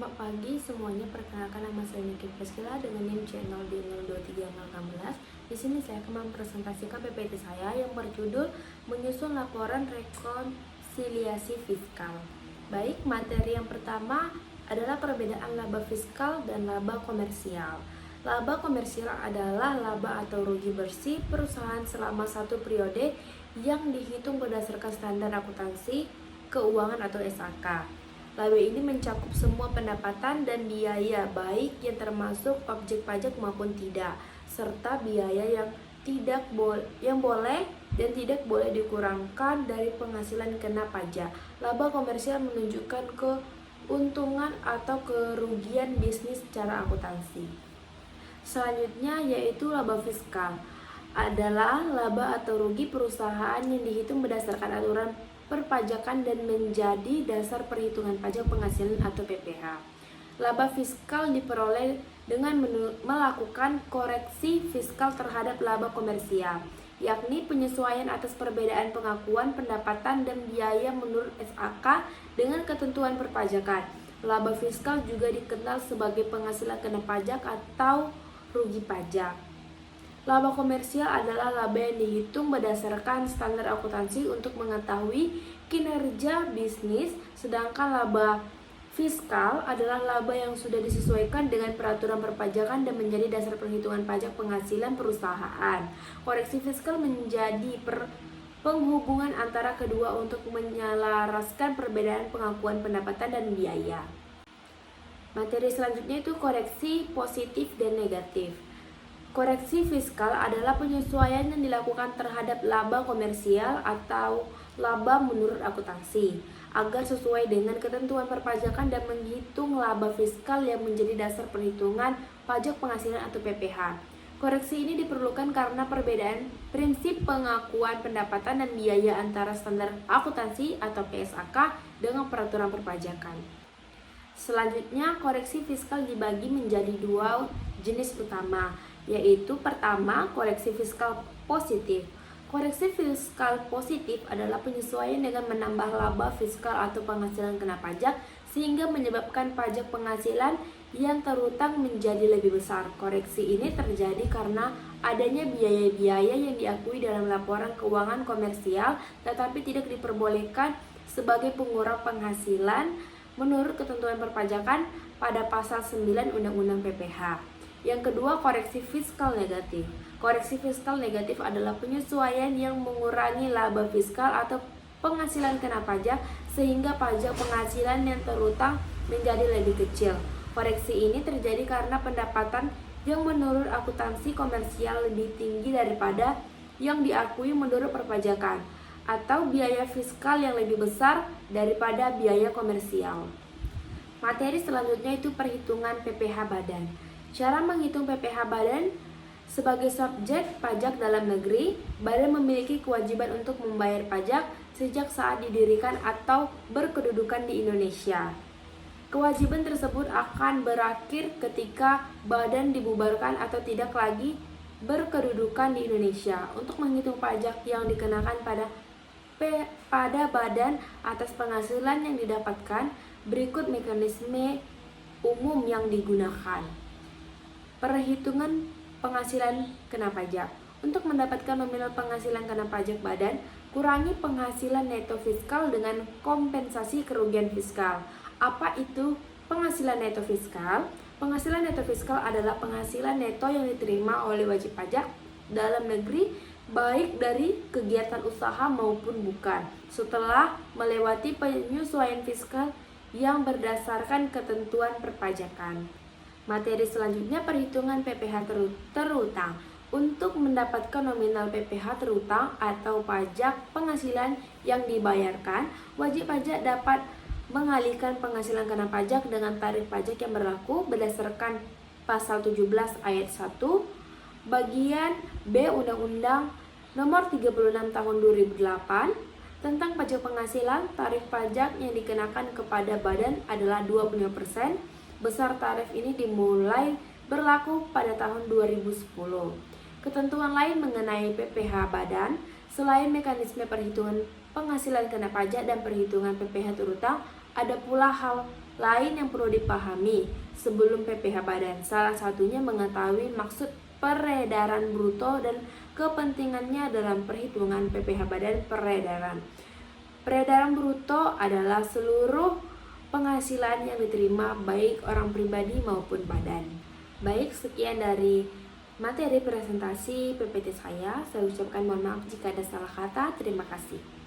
Selamat pagi semuanya, perkenalkan nama saya Niki Praskila dengan NIM C02302316. Di sini saya akan mempresentasikan PPT saya yang berjudul menyusun laporan rekonsiliasi fiskal. Baik, materi yang pertama adalah perbedaan laba fiskal dan laba komersial. Laba komersial adalah laba atau rugi bersih perusahaan selama satu periode yang dihitung berdasarkan standar akuntansi keuangan atau SAK. Laba ini mencakup semua pendapatan dan biaya baik yang termasuk objek pajak maupun tidak, serta biaya yang boleh dan tidak boleh dikurangkan dari penghasilan kena pajak. Laba komersial menunjukkan keuntungan atau kerugian bisnis secara akuntansi. Selanjutnya yaitu laba fiskal. Adalah laba atau rugi perusahaan yang dihitung berdasarkan aturan perpajakan dan menjadi dasar perhitungan pajak penghasilan atau PPh. Laba fiskal diperoleh dengan melakukan koreksi fiskal terhadap laba komersial, yakni penyesuaian atas perbedaan pengakuan pendapatan dan biaya menurut SAK dengan ketentuan perpajakan. Laba fiskal juga dikenal sebagai penghasilan kena pajak atau rugi pajak. Laba komersial adalah laba yang dihitung berdasarkan standar akuntansi untuk mengetahui kinerja bisnis, sedangkan laba fiskal adalah laba yang sudah disesuaikan dengan peraturan perpajakan dan menjadi dasar perhitungan pajak penghasilan perusahaan. Koreksi fiskal menjadi penghubungan antara kedua untuk menyelaraskan perbedaan pengakuan pendapatan dan biaya. Materi selanjutnya itu koreksi positif dan negatif. Koreksi fiskal adalah penyesuaian yang dilakukan terhadap laba komersial atau laba menurut akuntansi agar sesuai dengan ketentuan perpajakan dan menghitung laba fiskal yang menjadi dasar perhitungan pajak penghasilan atau PPh. Koreksi ini diperlukan karena perbedaan prinsip pengakuan pendapatan dan biaya antara standar akuntansi atau PSAK dengan peraturan perpajakan. Selanjutnya, koreksi fiskal dibagi menjadi dua jenis utama, yaitu pertama, koreksi fiskal positif. Koreksi fiskal positif adalah penyesuaian dengan menambah laba fiskal atau penghasilan kena pajak sehingga menyebabkan pajak penghasilan yang terutang menjadi lebih besar. Koreksi ini terjadi karena adanya biaya-biaya yang diakui dalam laporan keuangan komersial tetapi tidak diperbolehkan sebagai pengurang penghasilan menurut ketentuan perpajakan pada pasal 9 Undang-Undang PPh. Yang kedua, koreksi fiskal negatif. Koreksi fiskal negatif adalah penyesuaian yang mengurangi laba fiskal atau penghasilan kena pajak sehingga pajak penghasilan yang terutang menjadi lebih kecil. Koreksi ini terjadi karena pendapatan yang menurut akuntansi komersial lebih tinggi daripada yang diakui menurut perpajakan, atau biaya fiskal yang lebih besar daripada biaya komersial. Materi selanjutnya itu perhitungan PPh badan. Cara menghitung PPh badan. Sebagai subjek pajak dalam negeri, badan memiliki kewajiban untuk membayar pajak sejak saat didirikan atau berkedudukan di Indonesia. Kewajiban tersebut akan berakhir ketika badan dibubarkan atau tidak lagi berkedudukan di Indonesia. Untuk menghitung pajak yang dikenakan pada badan atas penghasilan yang didapatkan, berikut mekanisme umum yang digunakan. Perhitungan penghasilan kena pajak. Untuk mendapatkan nominal penghasilan kena pajak badan, kurangi penghasilan neto fiskal dengan kompensasi kerugian fiskal. Apa itu penghasilan neto fiskal? Penghasilan neto fiskal adalah penghasilan neto yang diterima oleh wajib pajak dalam negeri baik dari kegiatan usaha maupun bukan, setelah melewati penyesuaian fiskal yang berdasarkan ketentuan perpajakan. Materi selanjutnya perhitungan PPh terutang. Untuk mendapatkan nominal PPh terutang atau pajak penghasilan yang dibayarkan, wajib pajak dapat mengalihkan penghasilan kena pajak dengan tarif pajak yang berlaku berdasarkan pasal 17 ayat 1 bagian B Undang-Undang Nomor 36 Tahun 2008 tentang pajak penghasilan. Tarif pajak yang dikenakan kepada badan adalah 25%. Besar tarif ini dimulai berlaku pada tahun 2010. Ketentuan lain mengenai PPh badan, selain mekanisme perhitungan penghasilan kena pajak dan perhitungan PPh terutang, ada pula hal lain yang perlu dipahami sebelum PPh Badan. Salah satunya mengetahui maksud peredaran bruto dan kepentingannya dalam perhitungan PPh Badan peredaran. Peredaran bruto adalah seluruh penghasilan yang diterima baik orang pribadi maupun badan. Baik, sekian dari materi presentasi PPT saya. Saya ucapkan mohon maaf jika ada salah kata. Terima kasih.